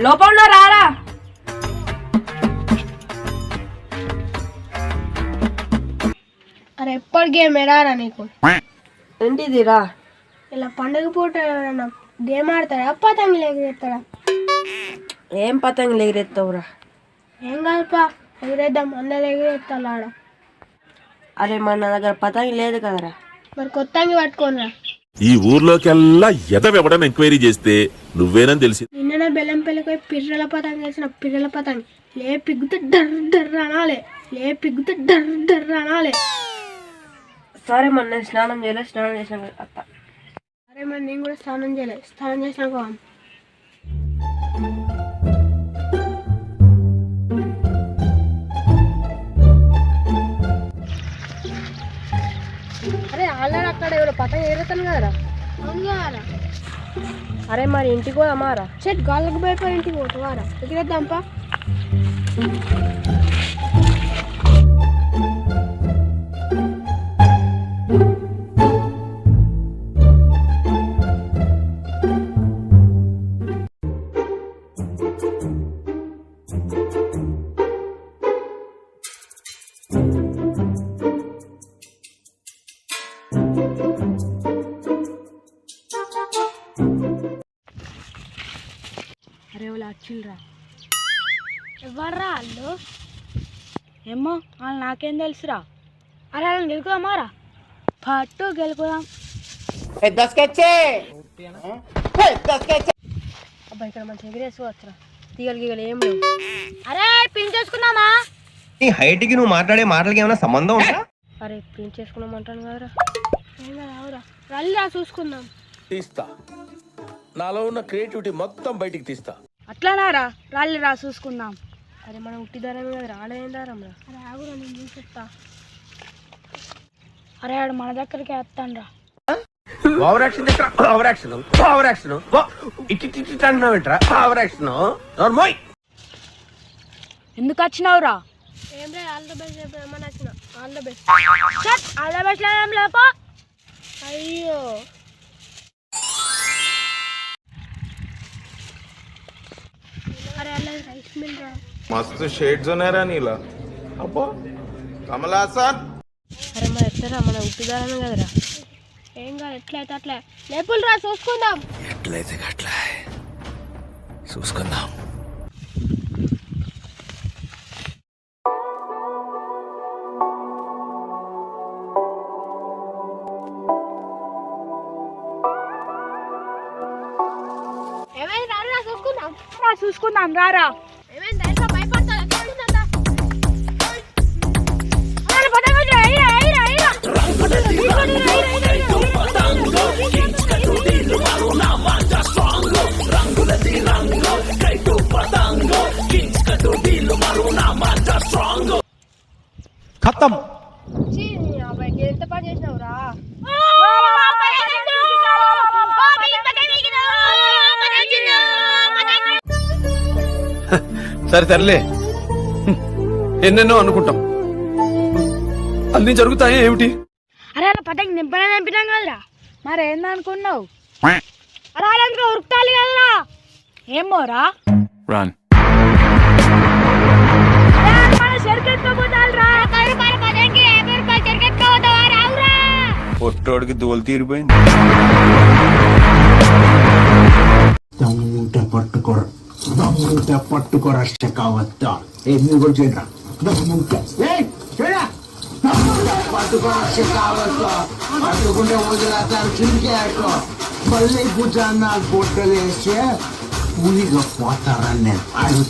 లోపల రారా. అరే ఎప్పటి గేమ్ ఎడారా నీకు? ఏంటిది రా? ఇలా పండుగ పూట గేమ్ ఆడతాడా పతంగులు ఎగిరేస్తాడా? ఏం పతంగులు ఎగిరెత్తావురా? ఏం కాదుపా, ఎగిరేద్దాం, అందరు ఎగిరేస్తాడు ఆడ. అరే మన దగ్గర పతంగి లేదు కదరా. మరి కొత్తంగి పట్టుకోనరా. ఈ ఊర్లోకెల్లా ఎదవెవడని ఎంక్వైరీ చేస్తే నువ్వేనని తెలిసి నిన్ననే బెల్లం పెళ్ళిపోయి పిర్రల పతంగి వేసిన. పిర్రల పతంగి లే పిగ్గుతే డర్ర డర్ర అనాలి, లే పిగ్గుతే డర్ర డర్ర అనాలి. సరే మరి నేను స్నానం చేయలేదు, స్నానం చేసినాక అత్త. అరే మరి నేను కూడా స్నానం చేయలేదు, స్నానం చేసినాక అరే ఆల్రెడీ అక్కడ ఎవరో పతంగి ఎగురుతాను కదరా. అవును కదరా. అరే మరి ఇంటికి పోదామారా? చెట్ గాళ్ళకు భయపడి ఇంటికి పోతావారా? ఎగిరేద్దాంపా. అరే వాళ్ళు వచ్చిండ్రా. ఎవర్రా వాళ్ళు? ఏమో వాళ్ళు నాకేం తెలుసురా. అరే వాళ్ళని గెలుకుదామారా? పట్టు గెలుపుదాం. అబ్బా ఇక్కడ మంచి ఎగిరేసుకోవచ్చురా. తీగలు గీగలు ఏం లేవు. అరే పిన్ చేసుకుందామా? నీ హైట్ కి నువ్వు మాట్లాడే మాటలకి ఏమైనా సంబంధం ఉందా? అరే ప్రింట్ చేసుకున్నామంటాను కదరా. ఏం కదా అవురా, రల్లిరా చూసుకుందాం. తీస్తా, నాలో ఉన్న క్రియేటివిటీ మొత్తం బయటికి తీస్తా. అట్లానారా, రాళ్ళు రా చూసుకుందాం. అరే మనం ఉట్టి దారమే కదా, రాడేం దారం రా. అరే ఆగురా నేను చూపిస్తా. అరే ఆడు మన దగ్గరికి వస్తాను రా. Over action over action over action ఇట్టి అంటున్నావు ఏంట్రా? ఓవర్ యాక్షన్ నోర్మోయ్. ఎందుకు వచ్చినావురా? ఏం రే, ఆల్ ద బెస్ట్ చెప్పమని వచ్చిన. All the best. All the best ఏం లేపో. అయ్యో अरे अल्लाह राइस मिल रहा है. मस्त शेड्स ఉన్నాయి రా నీలా. అబ్బో కమలాసన్. అరే మరి ఎట్లరా, మన ఉట్టిదారమే కదరా. ఏం కాదు, ఎట్లయితే అట్లా లేపులు రా చూసుకుందాం. ఎట్లయితే అట్లా చూసుకుందాం. ఏమైంది రా చూసుకుందాం. చూసుకుందాం రారా. ఏమైంది రైస్ భయపడతా ఎక్కడుందంట? ఖతం. ఎంత పని చేసినావురా? సరే సర్లే, ఎన్నెన్నో అనుకుంటాం, అన్ని జరుగుతాయి ఏమిటి? అరే అలా పతంగి నింపినాం కదరా. మరి ఏందనుకున్నావు? అరే అలాంటి ఉరుకుతాలి కదరా. ఏమోరా రన్ పొట్టోడికి దోలు తీరిపోయింది. దమ్ముంటే పట్టుకోరా కావద్దా? మీరు కూడా చేయరా? దమ్ముంటే పట్టుకోరా పట్టుకుంటే వదిలేస్తారు. చింకేటో మళ్ళీ భుజాన్ని నాకు బొట్టలు వేస్తే పూలిగా పోతారని నేను అడుగు